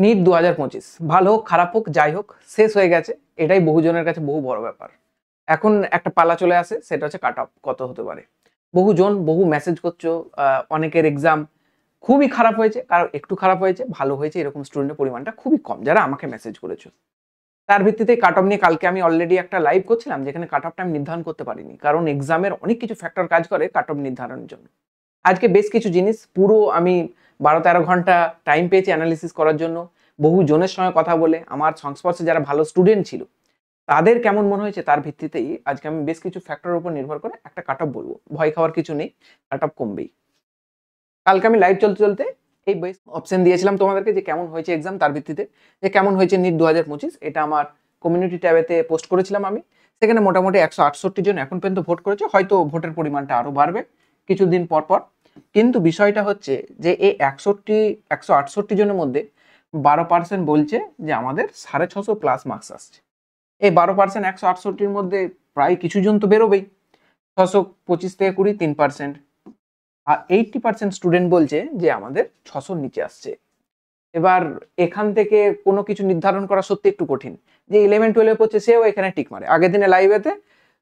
NEET 2025 ভালো হোক খারাপ হোক যাই হোক শেষ হয়ে গেছে। এটাই বহুজনের কাছে বহু বড় ব্যাপার। এখন একটা পালা চলে আসে, সেটা হচ্ছে কাট অফ কত হতে পারে। বহুজন বহু মেসেজ করছো, অনেকের এক্সাম খুবই খারাপ হয়েছে, কারো একটু খারাপ হয়েছে, ভালো হয়েছে, এরকম স্টুডেন্টের পরিমাণটা খুবই কম যারা আমাকে মেসেজ করেছো। তার ভিত্তিতে কাট অফ নিয়ে কালকে আমি অলরেডি একটা লাইভ করছিলাম, যেখানে কাট অফটা আমি নির্ধারণ করতে পারিনি, কারণ এক্সামের অনেক কিছু ফ্যাক্টর কাজ করে কাট অফ নির্ধারণের জন্য। আজকে বেশ কিছু জিনিস পুরো আমি 12-13 ঘন্টা টাইম পেয়েছি অ্যানালিসিস করার জন্য। বহু জনের সঙ্গে কথা বলে আমার সংস্পর্শে যারা ভালো স্টুডেন্ট ছিল তাদের কেমন মনে হয়েছে তার ভিত্তিতেই আজকে আমি বেশ কিছু ফ্যাক্টরের উপর নির্ভর করে একটা কাট অফ বলবো। ভয় খাওয়ার কিছু নেই, কাট অফ কমবেই। কালকে আমি লাইভ চলতে চলতে এই বেশ অপশন দিয়েছিলাম তোমাদেরকে যে কেমন হয়েছে এক্সাম, তার ভিত্তিতে যে কেমন হয়েছে নিট 2025, এটা আমার কমিউনিটি ট্যাবেতে পোস্ট করেছিলাম আমি। সেখানে মোটামুটি 168 জন এখন পর্যন্ত ভোট করেছে, হয়তো ভোটের পরিমাণটা আরো বাড়বে কিছুদিন পর পর। কিন্তু বিষয়টা হচ্ছে যে এই 168 জনের মধ্যে 12% বলছে যে আমাদের 650+ মার্কস আসছে। এই 12% 168-র মধ্যে প্রায় কিছু জন তো বেরোবেই, 625 থেকে 20 3%। আর 80% স্টুডেন্ট বলছে যে আমাদের 600-র নিচে আসছে। এবার এখান থেকে কোনো কিছু নির্ধারণ করা সত্যি একটু কঠিন। যে 11-12 পড়ছে সেও এখানে টিক মারে। আগের দিনে লাইভেতে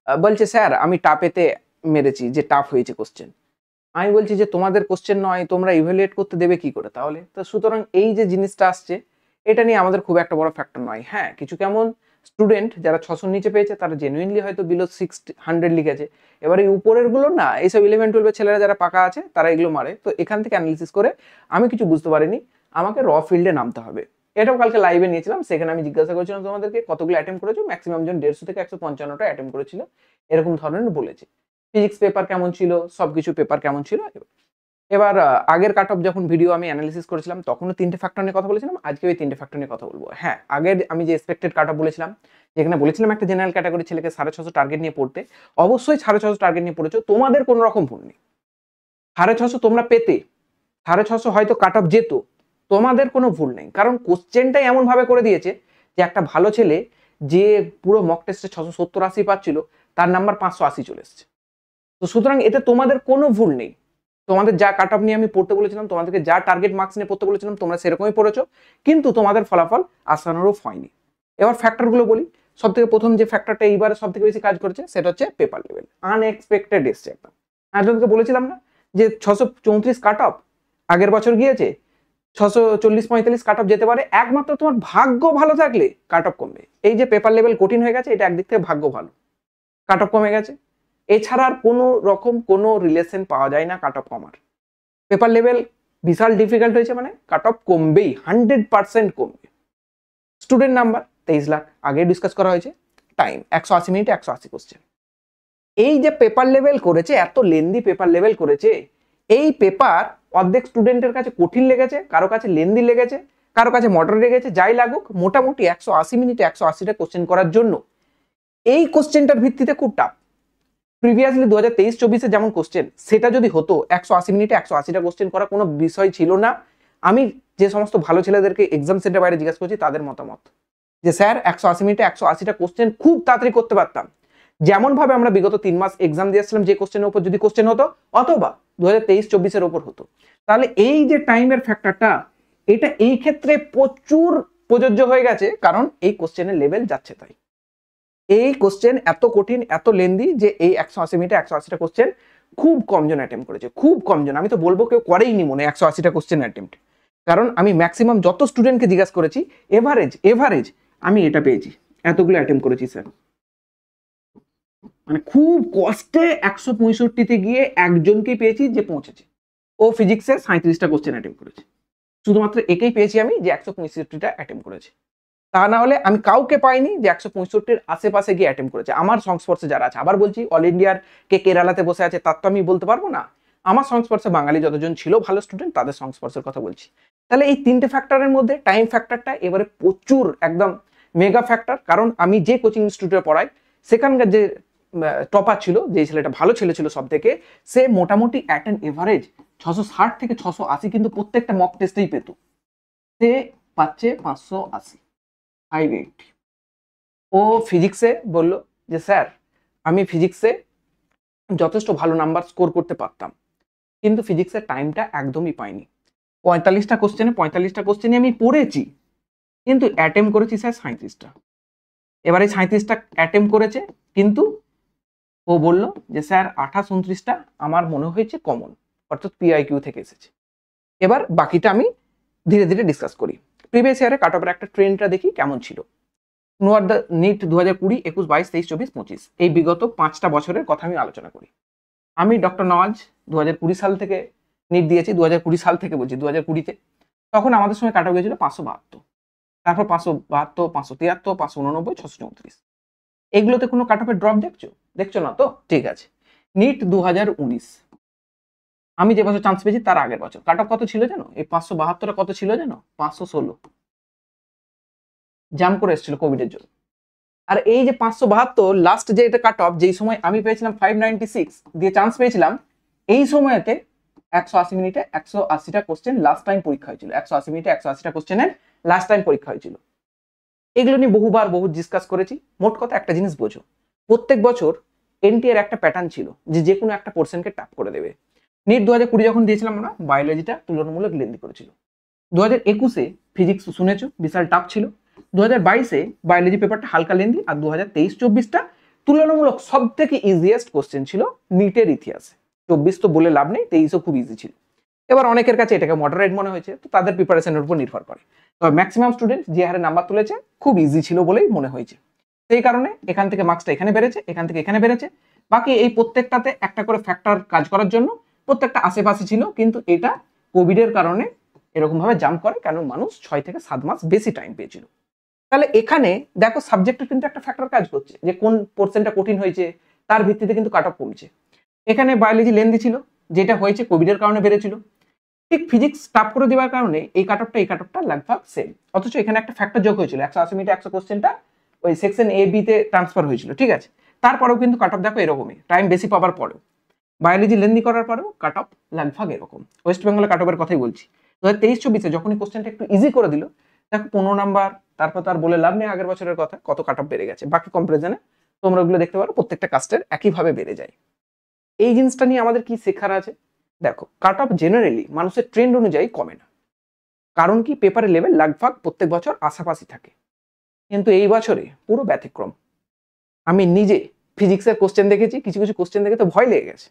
বলছে স্যার আমি টাপেতে মেরেছি, যে টাফ হয়েছে কোশ্চেন। আমি বলছি যে তোমাদের কোশ্চেন নয়, তোমরা ইভ্যালুয়েট করতে দেবে কি করে তাহলে? তো সুতরাং এই যে জিনিসটা আসছে, এটা নিয়ে আমাদের খুব একটা বড় ফ্যাক্টর নয়। হ্যাঁ, কিছু কেমন স্টুডেন্ট যারা 600-র নিচে পেয়েছে তারা জেনুইনলি হয়তো বিলো 600 লিখেছে। এবার এই উপরের গুলো না, এইসব 11-12 ছেলেরা যারা পাকা আছে তারা এগুলো মারে। তো এখান থেকে অ্যানালিসিস করে আমি কিছু বুঝতে পারিনি, আমাকে র ফিল্ডে নামতে হবে। এটাও কালকে লাইভে নিয়েছিলাম, সেখানে আমি জিজ্ঞাসা করেছিলাম তোমাদেরকে কতগুলো অ্যাটেম্প করেছো। ম্যাক্সিমাম জন 150 থেকে 155টা অ্যাটেম্প করেছিল, এরকম ধরনের বলেছে। ফিজিক্স পেপার কেমন ছিল, সবকিছু পেপার কেমন ছিল। এবার আগের কাট অফ যখন ভিডিও আমি অ্যানালিসিস করেছিলাম তখনও 3টে ফ্যাক্টর নিয়ে কথা বলেছিলাম, আজকে ওই 3টে ফ্যাক্টর নিয়ে কথা বলবো। হ্যাঁ, আগের আমি যে এক্সপেক্টেড কাট অফ বলেছিলাম, যেখানে বলেছিলাম একটা জেনারেল ক্যাটাগরি ছেলেকে 650 টার্গেট নিয়ে পড়তে, অবশ্যই 650 টার্গেট নিয়ে পড়েছো, তোমাদের কোনো রকম ভুল নেই। 650 তোমরা পেতে, 650 হয়তো কাট অফ যেত, তোমাদের কোনো ভুল নেই। কারণ কোশ্চেনটাই এমন ভাবে করে দিয়েছে যে একটা ভালো ছেলে যে পুরো মক টেস্টে 670-80 পাচ্ছিল, তার নাম্বার 580 চলে এসছে। তো সুতরাং এতে তোমাদের কোনো ভুল নেই। তোমাদের যা কাট অফ নিয়ে আমি পড়তে বলেছিলাম, তোমাদেরকে যা টার্গেট মার্কস নিয়ে পড়তে বলেছিলাম, তোমরা সেরকমই পড়েছো, কিন্তু তোমাদের ফলাফল আশানুরূপ হয়নি। এবার ফ্যাক্টরগুলো বলি। সব থেকে প্রথম যে ফ্যাক্টরটা এইবারে সব থেকে বেশি কাজ করেছে সেটা হচ্ছে পেপার লেভেল। আনএক্সপেক্টেড এসছে একদম। আমি তোমাদেরকে বলেছিলাম না যে 634 কাট অফ আগের বছর গিয়েছে, 640-45 কাট অফ যেতে পারে, একমাত্র তোমার ভাগ্য ভালো থাকলে কাট অফ কমবে। এই যে পেপার লেভেল কঠিন হয়ে গেছে, এটা একদিক থেকে ভাগ্য ভালো, কাট অফ কমে গেছে। এছাড়া আর কোনো রকম কোনো রিলেশন পাওয়া যায় না কাট অফ কমার। পেপার লেভেল বিশাল ডিফিকাল্ট হয়েছে মানে কাট অফ কমবেই, 100% কমবে। স্টুডেন্ট নাম্বার 23 লাখ, আগে ডিসকাস করা হয়েছে। টাইম 180 মিনিটে 180 কোশ্চেন। এই যে পেপার লেভেল করেছে, এত লেন্দি পেপার লেভেল করেছে, এই পেপার অর্ধেক স্টুডেন্টের কাছে কঠিন লেগেছে, কারো কাছে লেন্দি লেগেছে, কারো কাছে মডারেট লেগেছে। যাই লাগুক, মোটামুটি 180 মিনিটে 180টা কোশ্চেন করার জন্য এই কোশ্চেনটার ভিত্তিতে খুব টাফ। প্রিভিয়াসলি 2023-24 যেমন কোশ্চেন, সেটা যদি হতো 180 মিনিটে 180টা কোশ্চেন করা কোনো বিষয় ছিল না। আমি যে সমস্ত ভালো ছেলেদেরকে এক্সাম সেন্টার বাইরে জিজ্ঞাসা করছি তাদের মতামত যে স্যার 180 মিনিটে 180টা কোশ্চেন খুব তাড়াতাড়ি করতে পারতাম, যেমন ভাবে আমরা বিগত 3 মাস এক্সাম দিয়েছিলাম, যে কোশ্চেনের উপর যদি কোশ্চেন হতো, অথবা 2023-24-এর উপর হতো, তাহলে এই যে টাইমের ফ্যাক্টরটা, এটা এই ক্ষেত্রে প্রচুর প্রযোজ্য হয়ে গেছে, কারণ এই কোশ্চেনের লেভেল যাচ্ছে তাই। এই কোশ্চেন এত কঠিন, এত লেন্দি যে এই 180 মিনিটে 180টা কোশ্চেন খুব কমজন অ্যাটেম্প করেছে, খুব কমজন। আমি তো বলবো কেউ করেইনি মনে 180টা কোশ্চেন অ্যাটেম্প, কারণ আমি ম্যাক্সিমাম যত স্টুডেন্টকে জিজ্ঞাসা করেছি, এভারেজ আমি এটা পেয়েছি, এতগুলো অ্যাটেম্প করেছি স্যার। মানে খুব কষ্টে 165-তে গিয়ে একজনকেই পেয়েছি যে পৌঁছেছে, ও ফিজিক্সে 37টা কোশ্চেন অ্যাটেম্প করেছে। শুধুমাত্র একেই পেয়েছি আমি যে 165টা অ্যাটেম্প করেছে। তা না হলে আমি কাউকে পাইনি যে 165-র আশেপাশে গিয়ে অ্যাটেম্প করেছে আমার সংস্পর্শে যারা আছে। আবার বলছি, অল ইন্ডিয়ার কে কেরালাতে বসে আছে তার তো আমি বলতে পারবো না। আমার সংস্পর্শে বাঙালি যতজন ছিল ভালো স্টুডেন্ট, তাদের সংস্পর্শের কথা বলছি। তাহলে এই 3টে ফ্যাক্টরের মধ্যে টাইম ফ্যাক্টরটা এবারে প্রচুর একদম মেগা ফ্যাক্টর। কারণ আমি যে কোচিং ইনস্টিটিউটে পড়াই, সেখানকার যে টপার ছিল, যে ছেলেটা ভালো ছেলে ছিল সব থেকে, সে মোটামুটি অ্যাট অ্যান এভারেজ 660 থেকে 680 কিন্তু প্রত্যেকটা মক টেস্টেই পেত। সে পাচ্ছে 580, 580। ও ফিজিক্সে বলল যে স্যার আমি ফিজিক্সে যথেষ্ট ভালো নাম্বার স্কোর করতে পারতাম, কিন্তু ফিজিক্সের টাইমটা একদমই পাইনি। 45টা কোশ্চেনে আমি পড়েছি, কিন্তু অ্যাটেম্প করেছি স্যার 37টা। এবার এই 37টা অ্যাটেম্প করেছে, কিন্তু ও বলল যে স্যার 28-29টা আমার মনে হয়েছে কমন, অর্থাৎ পিআইকিউ থেকে এসেছে। এবার বাকিটা আমি ধীরে ধীরে ডিসকাস করি। প্রিভিয়াস ইয়ারে কাট অফের একটা ট্রেন্ডটা দেখি কেমন ছিল। নোয়ার দ্য নিট 2020, 21, 22, 23, 24, 25 এই বিগত 5টা বছরের কথা আমি আলোচনা করি। আমি ডক্টর নওয়াজ 2020 সাল থেকে নিট দিয়েছি, 2020 সাল থেকে বলছি 2020-তে। তখন আমাদের সময় কাট অফ গেছিল 572, তারপর 572, 573, 589, 634। এগুলোতে কোনো কাট অফের ড্রপ দেখছো না তো? ঠিক আছে। নিট 2019 আমি যে বছর চান্স পেয়েছি তার আগের বছর কাট অফ কত ছিল জানো? এই 572 কত ছিল জানো? 516। জাম্প করে এসেছিল কোভিডের জন্য। আর এই যে 572 লাস্ট যে এটা কাট অফ, যেই সময় আমি পেয়েছিলাম 596 দিয়ে চান্স পেয়েছিলাম, এই সময়তে 180 মিনিটে 180টা কোশ্চেন লাস্ট টাইম পরীক্ষা হয়েছিল। 180 মিনিটে 180টা কোশ্চেনের লাস্ট টাইম পরীক্ষা হয়েছিল। এগুলো নিয়ে বহুবার বহু ডিসকাস করেছি। মোট কথা একটা জিনিস বোঝো, প্রত্যেক বছর এনটিএর একটা প্যাটার্ন ছিল যে কোনো একটা পোর্শনকে টাপ করে দেবে। নিট 2020 যখন দিয়েছিলাম আমরা, বায়োলজিটা তুলনামূলক লেন্দি করেছিল। 2021-এ ফিজিক্স শুনেছো বিশাল টাফ ছিল। 2022-এ বায়োলজি পেপারটা হালকা লেন্দি, আর 2023-24টা তুলনামূলক সব থেকে ইজিয়েস্ট কোশ্চেন ছিল নিটের ইতিহাসে। 24 তো বলে লাভ নেই, 23ও খুব ইজি ছিল। এবার অনেকের কাছে এটাকে মডারেট মনে হয়েছে, তো তাদের প্রিপারেশনের উপর নির্ভর করে। তবে ম্যাক্সিমাম স্টুডেন্ট যে হারে নাম্বার তুলেছে খুব ইজি ছিল বলেই মনে হয়েছে। সেই কারণে এখান থেকে মার্কসটা এখানে বেড়েছে, এখান থেকে এখানে বেড়েছে। বাকি এই প্রত্যেকটাতে একটা করে ফ্যাক্টর কাজ করার জন্য প্রত্যেকটা আশেপাশে ছিল, কিন্তু এটা কোভিডের কারণে এরকম ভাবে জাম্প করে, কারণ মানুষ 6 থেকে 7 মাস বেশি টাইম পেয়েছিল। তাহলে এখানে দেখো সাবজেক্টের কিন্তু একটা ফ্যাক্টর কাজ করছে, যে কোন পোর্শনটা কঠিন হয়েছে তার ভিত্তিতে কিন্তু কাট অফ কমছে। এখানে বায়োলজি লেন্দি ছিল, যেটা হয়েছে কোভিডের কারণে বেড়েছিল। ঠিক ফিজিক্স টাফ করে দেওয়ার কারণে এই কাট অফটা লাগভাগ সেম। অথচ এখানে একটা ফ্যাক্টর যোগ হয়েছিল, 180 মিনিটে 100 কোশ্চেনটা ওই সেকশন এ বি তে ট্রান্সফার হয়েছিল, ঠিক আছে। তারপরেও কিন্তু কাট অফ দেখো এরকমই, টাইম বেশি পাওয়ার পরেও, বায়োলজি লেন্দি করার পরেও কাট অফ লাগভাগ এরকম। ওয়েস্ট বেঙ্গলের কাট অফের কথাই বলছি। 2023-24-এ যখনই কোশ্চেনটা একটু ইজি করে দিল, দেখো 15 নাম্বার, তারপর তার বলে লাভ নেই আগের বছরের কথা কত কাট অফ বেড়ে গেছে। বাকি কম্পারিজনে তোমরা ওগুলো দেখতে পারো, প্রত্যেকটা কাস্টের একইভাবে বেড়ে যায়। এই জিনিসটা নিয়ে আমাদের কি শেখার আছে? দেখো কাট অফ জেনারেলি মানুষের ট্রেন্ড অনুযায়ী কমে না, কারণ কি পেপারের লেভেল লাগভাগ প্রত্যেক বছর আশাপাশি থাকে। কিন্তু এই বছরে পুরো ব্যতিক্রম। আমি নিজে ফিজিক্সের কোশ্চেন দেখেছি, কিছু কিছু কোশ্চেন দেখে তো ভয় লেগে গেছে।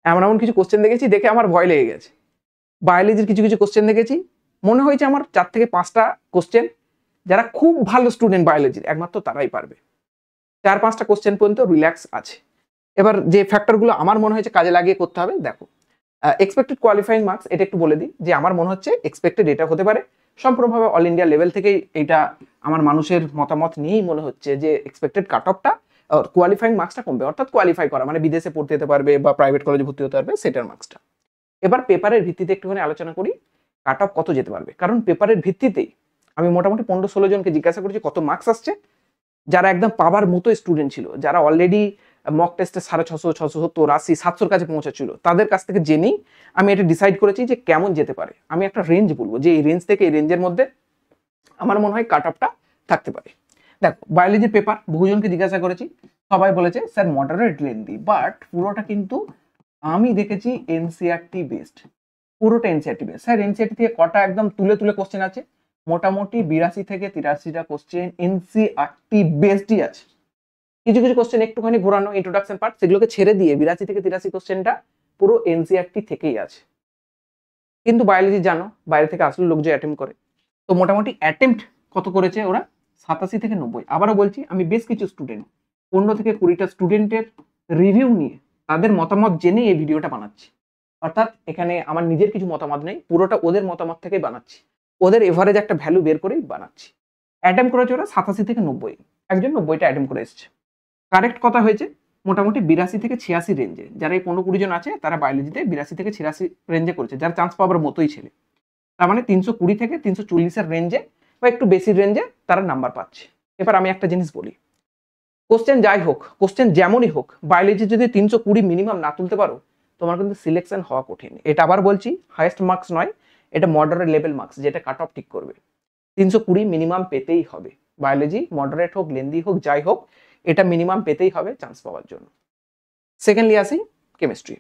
এমন কিছু কোশ্চেন দেখেছি দেখে আমার ভয় লেগে গেছে। বায়োলজির কিছু কিছু কোশ্চেন দেখেছি, মনে হয়েছে আমার 4 থেকে 5টা কোশ্চেন যারা খুব ভালো স্টুডেন্ট বায়োলজির একমাত্র তারাই পারবে। 4-5টা কোশ্চেন পর্যন্ত রিল্যাক্স আছে। এবার যে ফ্যাক্টরগুলো আমার মনে হয়েছে কাজে লাগিয়ে করতে হবে, দেখো এক্সপেক্টেড কোয়ালিফাইং মার্কস, এটা একটু বলে দিই যে আমার মনে হচ্ছে এক্সপেক্টেড এটা হতে পারে সম্পূর্ণভাবে অল ইন্ডিয়া লেভেল থেকেই, এটা আমার মানুষের মতামত নিয়েই মনে হচ্ছে যে এক্সপেক্টেড কাট অফটা কোয়ালিফাইং মার্কসটা কমবে, অর্থাৎ কোয়ালিফাই করা মানে বিদেশে পড়তে যেতে পারবে বা প্রাইভেট কলেজে ভর্তি হতে পারবে সেটার মার্কসটা। এবার পেপারের ভিত্তিতে একটুখানি আলোচনা করি কাট অফ কত যেতে পারবে, কারণ পেপারের ভিত্তিতেই আমি মোটামুটি 15-16 জনকে জিজ্ঞাসা করেছি কত মার্কস আসছে, যারা একদম পাবার মতো স্টুডেন্ট ছিল, যারা অলরেডি মক টেস্টে 650, 670, 80, 700-র কাছে পৌঁছাচ্ছিল, তাদের কাছ থেকে জেনেই আমি এটা ডিসাইড করেছি যে কেমন যেতে পারে। আমি একটা রেঞ্জ বলবো যে এই রেঞ্জ থেকে এই রেঞ্জের মধ্যে আমার মনে হয় কাট অফটা থাকতে পারে। দেখো বায়োলজির পেপার বহুজনকে জিজ্ঞাসা করেছি, সবাই বলেছে স্যার মডারেট লেন্দি, বাট পুরোটা কিন্তু আমি দেখেছি এনসিআরটি বেসড, পুরোটা এনসিআরটি বেসড। স্যার এনসিআরটি থেকে কটা একদম তুলে তুলে কোশ্চেন আছে? মোটামুটি 82 থেকে 83টা কোশ্চেন এনসিআরটি বেসডই আছে। কিছু কিছু কোশ্চেন একটুখানি ঘোরানো ইন্ট্রোডাকশন পার্ট, সেগুলোকে ছেড়ে দিয়ে 82 থেকে 83 কোশ্চেনটা পুরো এনসিআরটি থেকেই আছে। কিন্তু বায়োলজি জানো বাইরে থেকে আসলে লোক যে অ্যাটেম্প করে, তো মোটামুটি অ্যাটেম্প্ট কত করেছে ওরা? 87 থেকে 90। আবারও বলছি আমি বেশ কিছু স্টুডেন্ট 15 থেকে 20টা স্টুডেন্টের রিভিউ নিয়ে তাদের মতামত জেনে এই ভিডিওটা বানাচ্ছি। অর্থাৎ এখানে আমার নিজের কিছু মতামত নেই, পুরোটা ওদের মতামত থেকেই বানাচ্ছি, ওদের এভারেজ একটা ভ্যালু বের করেই বানাচ্ছি। অ্যাটেম্প করেছে ওরা 87 থেকে 90, একজন 90টা অ্যাটেম্প করে এসেছে। কারেক্ট কথা হয়েছে মোটামুটি 82 থেকে 86 রেঞ্জে, যারা এই 15-20 জন আছে তারা বায়োলজিতে 82 থেকে 86 রেঞ্জে করেছে, যারা চান্স পাওয়ার মতোই ছেলে। তার মানে 320 থেকে 340-এর রেঞ্জে বা একটু বেশি রেঞ্জে তারা নাম্বার পাচ্ছে। এবার আমি একটা জিনিস বলি, কোশ্চেন যাই হোক, কোশ্চেন যেমনই হোক, বায়োলজি যদি 320 মিনিমাম না তুলতে পারো, তোমার কিন্তু সিলেকশন হওয়া কঠিন। এটা আবার বলছি হাইয়েস্ট মার্কস নয়, এটা মডারেট লেভেল মার্কস, যেটা কাট অফ ঠিক করবে। 320 মিনিমাম পেতেই হবে, বায়োলজি মডারেট হোক লেন্দি হোক যাই হোক, এটা মিনিমাম পেতেই হবে চান্স পাওয়ার জন্য। সেকেন্ডলি আসি কেমিস্ট্রি।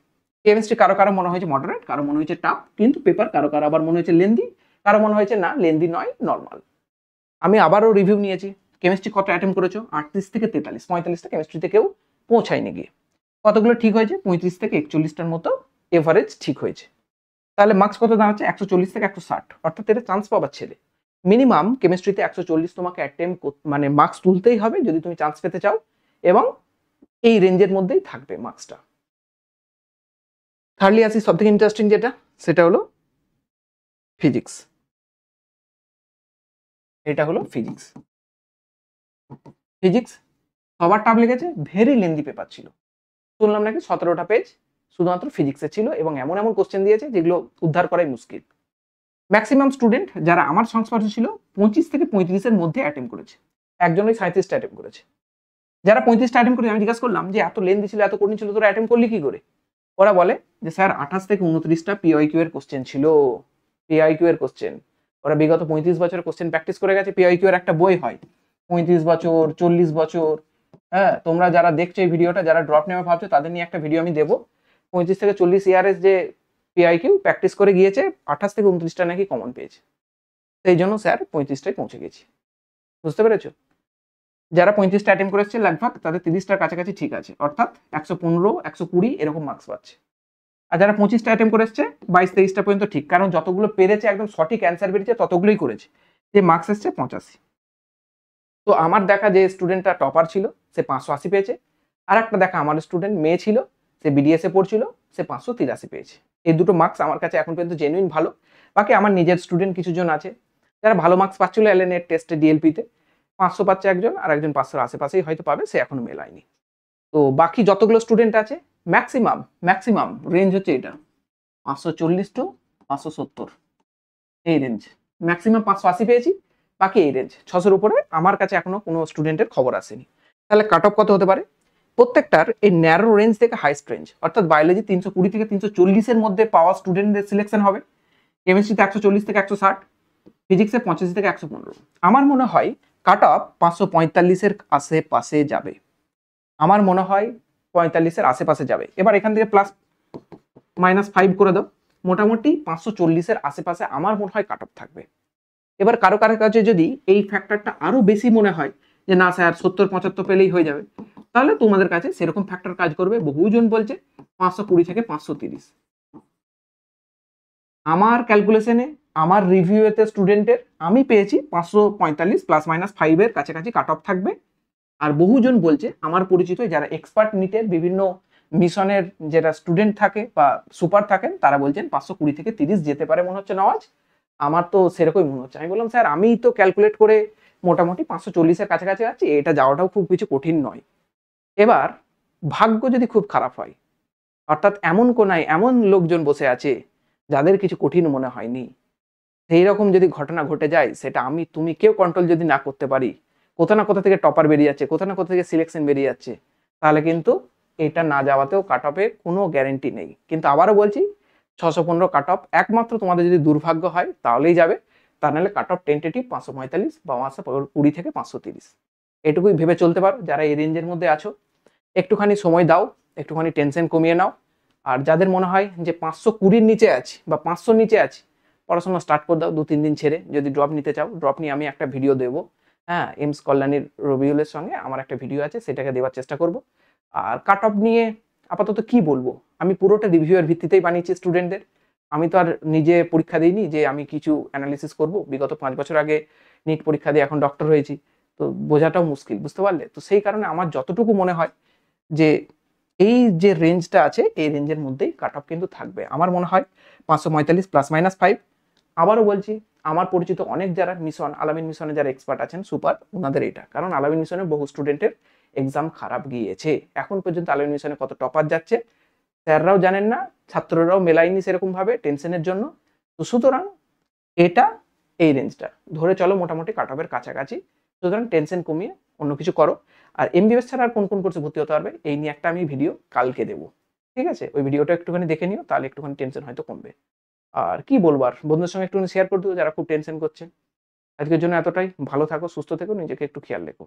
কেমিস্ট্রি কারো কারো মনে হয়েছে মডারেট, কারো মনে হয়েছে টাফ, কিন্তু পেপার কারো কারো আবার মনে হয়েছে লেন্দি, কারো মনে হয়েছে না লেন্দি নয় নর্মাল। আমি আবারও রিভিউ নিয়েছি, কেমিস্ট্রি কত অ্যাটেম্প করেছো, 38 থেকে 43, 45টা কেমিস্ট্রিতে কেউ পৌঁছায়নি গিয়ে। কতগুলো ঠিক হয়েছে, 35 থেকে 41টার মতো এভারেজ ঠিক হয়েছে। তাহলে মার্কস কত দাঁড়াচ্ছে, 140 থেকে 160, অর্থাৎ এটা চান্স পাবার ছেলে। মিনিমাম কেমিস্ট্রিতে 140 তোমাকে অ্যাটেম্প মানে মার্কস তুলতেই হবে যদি তুমি চান্স পেতে চাও, এবং এই রেঞ্জের মধ্যেই থাকবে মার্কসটা। থার্ডলি আসি সব থেকে ইন্টারেস্টিং যেটা, সেটা হলো ফিজিক্স। এটা হলো ফিজিক্স। ফিজিক্স সবার টাফ লেগেছে, ভেরি লেন্দি পেপার ছিল। শুনলাম নাকি 17টা পেজ শুধুমাত্র ফিজিক্সের ছিল, এবং এমন এমন কোশ্চেন দিয়েছে যেগুলো উদ্ধার করাই মুশকিল। ম্যাক্সিমাম স্টুডেন্ট যারা আমার সংস্পর্শে ছিল 25 থেকে 35-এর মধ্যে অ্যাটেম্প করেছে, একজনই 37টা অ্যাটেম্প করেছে। যারা 35টা অ্যাটেম্প করেছে আমি জিজ্ঞাসা করলাম যে এত লেন্দি ছিল, এত কঠিন ছিল, তোরা অ্যাটেম্প করলি কি করে? ওরা বলে যে স্যার 28 থেকে 29টা পিওয়াইকিউ এর কোশ্চেন ছিল, পিওয়াইকিউ এর কোশ্চেন। ওরা বিগত 35 বছরের কোশ্চেন প্র্যাকটিস করে গেছে। পিওয়াইকিউ এর একটা বই হয় 35 বছর 40 বছর। হ্যাঁ, তোমরা যারা দেখছো এই ভিডিওটা, যারা ড্রপ নেওয়া ভাবছো তাদের নিয়ে একটা ভিডিও আমি দেবো। 35 থেকে 40 ইয়ারের যে পিআইকিউ প্র্যাকটিস করে গিয়েছে, 28 থেকে 29টা নাকি কমন পেয়েছে। সেই জন্য স্যার 35টায় পৌঁছে গেছি। বুঝতে পেরেছো? যারা 35টা অ্যাটেম্প করেছে লাগভাগ তাদের 30টার কাছাকাছি ঠিক আছে, অর্থাৎ 115 120 এরকম মার্কস পাচ্ছে। আর যারা 25টা অ্যাটেম্প করেছে 22-23টা পর্যন্ত ঠিক, কারণ যতগুলো পেরেছে একদম সঠিক অ্যান্সার বেরিয়েছে ততগুলোই করেছে, যে মার্কস এসছে 85। তো আমার দেখা যে স্টুডেন্টটা টপার ছিল সে 580 পেয়েছে, আর একটা দেখা আমার স্টুডেন্ট মেয়ে ছিল, সে বিডিএসে পড়ছিল, সে 583 পেয়েছে। এই দুটো মার্কস আমার কাছে এখন পর্যন্ত জেনুইন ভালো। বাকি আমার নিজের স্টুডেন্ট কিছুজন আছে যারা ভালো মার্কস পাচ্ছিল এলএনএর টেস্টে, ডিএলপিতে 500 পাচ্ছে একজন, আর একজন 500-র আশেপাশেই হয়তো পাবে, সে এখনো মেলায়নি। তো বাকি যতগুলো স্টুডেন্ট আছে ম্যাক্সিমাম রেঞ্জ হচ্ছে এটা 540 টু 570, এই রেঞ্জ। ম্যাক্সিমাম 580 পেয়েছি, বাকি এই রেঞ্জ 600-র উপরে আমার কাছে এখনো কোনো স্টুডেন্টের খবর আসেনি। তাহলে কাট অফ কত হতে পারে? প্রত্যেকটার এই ন্যারো রেঞ্জ থেকে হাইস্ট রেঞ্জ, অর্থাৎ বায়োলজি 320 থেকে 340-এর মধ্যে পাওয়া স্টুডেন্টদের সিলেকশন হবে, কেমিস্ট্রিতে 140 থেকে 160, ফিজিক্সে 85 থেকে 115। আমার মনে হয় কাট অফ 545-এর আশেপাশে যাবে, আমার মনে হয় 45-এর আশেপাশে যাবে। এবার এখান থেকে প্লাস মাইনাস 5 করে দাও, মোটামুটি 540-এর আশেপাশে আমার মনে হয় কাট অফ থাকবে। এবার কারো কাছে যদি এই ফ্যাক্টরটা আরো বেশি মনে হয় যে না স্যার 70-75 পেলেই হয়ে যাবে, তাহলে তোমাদের কাছে সেরকম ফ্যাক্টর কাজ করবে। বহুজন বলছে 520 থেকে 530। আমার ক্যালকুলেশনে, আমার রিভিউতে স্টুডেন্টের আমি পেয়েছি 545 প্লাস মাইনাস 5-এর কাছাকাছি কাট অফ থাকবে। আর বহুজন বলছে আমার পরিচিত যারা এক্সপার্ট নিটের বিভিন্ন মিশনের যারা স্টুডেন্ট থাকে বা সুপার থাকেন, তারা বলছেন 520 থেকে 30 যেতে পারে মনে হচ্ছে নওয়াজ। আমার তো সেরকমই মনে হচ্ছে। আমি বললাম স্যার আমি তো ক্যালকুলেট করে মোটামুটি 540-এর কাছাকাছি আছি, এটা যাওয়াটাও খুব কিছু কঠিন নয়। এবার ভাগ্য যদি খুব খারাপ হয়, অর্থাৎ এমন কোনায় এমন লোকজন বসে আছে যাদের কিছু কঠিন মনে হয়নি, সেই রকম যদি ঘটনা ঘটে যায়, সেটা আমি তুমি কেউ কন্ট্রোল যদি না করতে পারি, কোথা না কোথা থেকে টপার বেরিয়ে যাচ্ছে, কোথা না কোথা থেকে সিলেকশন বেরিয়ে যাচ্ছে, তাহলে কিন্তু এটা না যাওয়াতেও কাট অফে কোনো গ্যারেন্টি নেই। কিন্তু আবারও বলছি 615 কাট অফ একমাত্র তোমাদের যদি দুর্ভাগ্য হয় তাহলেই যাবে, তা নাহলে কাট অফ টেন্টেটিভ 545 বা 520 থেকে 530, এটুকুই ভেবে চলতে পারো। যারা এই রেঞ্জের মধ্যে আছো একটুখানি সময় দাও, একটুখানি টেনশন কমিয়ে নাও। আর যাদের মনে হয় যে 520-র নিচে আছি বা 500-র নিচে আছি, পড়াশোনা স্টার্ট করে দাও 2-3 দিন ছেড়ে। যদি ড্রপ নিতে চাও, ড্রপ নিয়ে আমি একটা ভিডিও দেবো, হ্যাঁ, এমস কল্যাণীর রবিউলের সঙ্গে আমার একটা ভিডিও আছে, সেটাকে দেওয়ার চেষ্টা করব। আর কাট অফ নিয়ে আপাতত কি বলবো, আমি পুরোটা রিভিউয়ের ভিত্তিতেই বানিয়েছি স্টুডেন্টদের। আমি তো আর নিজে পরীক্ষা দিইনি যে আমি কিছু অ্যানালিসিস করব। বিগত 5 বছর আগে নিট পরীক্ষা দিয়ে এখন ডক্টর হয়েছি, তো বোঝাটাও মুশকিল, বুঝতে পারলে? তো সেই কারণে আমার যতটুকু মনে হয় যে এই যে রেঞ্জটা আছে এই রেঞ্জের মধ্যেই কাট অফ কিন্তু থাকবে। আমার মনে হয় 545 প্লাস মাইনাস 5। আবারও বলছি, আমার পরিচিত অনেক যারা মিশন, আলামিন মিশনে যারা এক্সপার্ট আছেন সুপার, ওনাদের এটা, কারণ আলামিন মিশনে বহু স্টুডেন্টের এক্সাম খারাপ গিয়েছে। এখন পর্যন্ত আলামিন মিশনে কত টপার যাচ্ছে স্যাররাও জানেন না, ছাত্ররাও মেলায়নি সেরকম ভাবে টেনশনের জন্য। তো সুতরাং এটা এই রেঞ্জটা ধরে চলো মোটামুটি কাট অফের কাছাকাছি। সুতরাং টেনশন কমিয়ে অন্য কিছু করো। আর এমবিবিএস ছাড়া আর কোন কোন কোর্সে ভর্তি হতে পারবে এই নিয়ে একটা আমি ভিডিও কালকে দেবো, ঠিক আছে? ওই ভিডিওটা একটুখানি দেখে নিও, তাহলে একটুখানি টেনশন হয়তো কমবে। আর কি বলবো, আর বন্ধুদের সঙ্গে একটুখানি শেয়ার করে দেবো যারা খুব টেনশন করছে। আজকের জন্য এতটাই। ভালো থাকো, সুস্থ থেকো, নিজেকে একটু খেয়াল রেখো।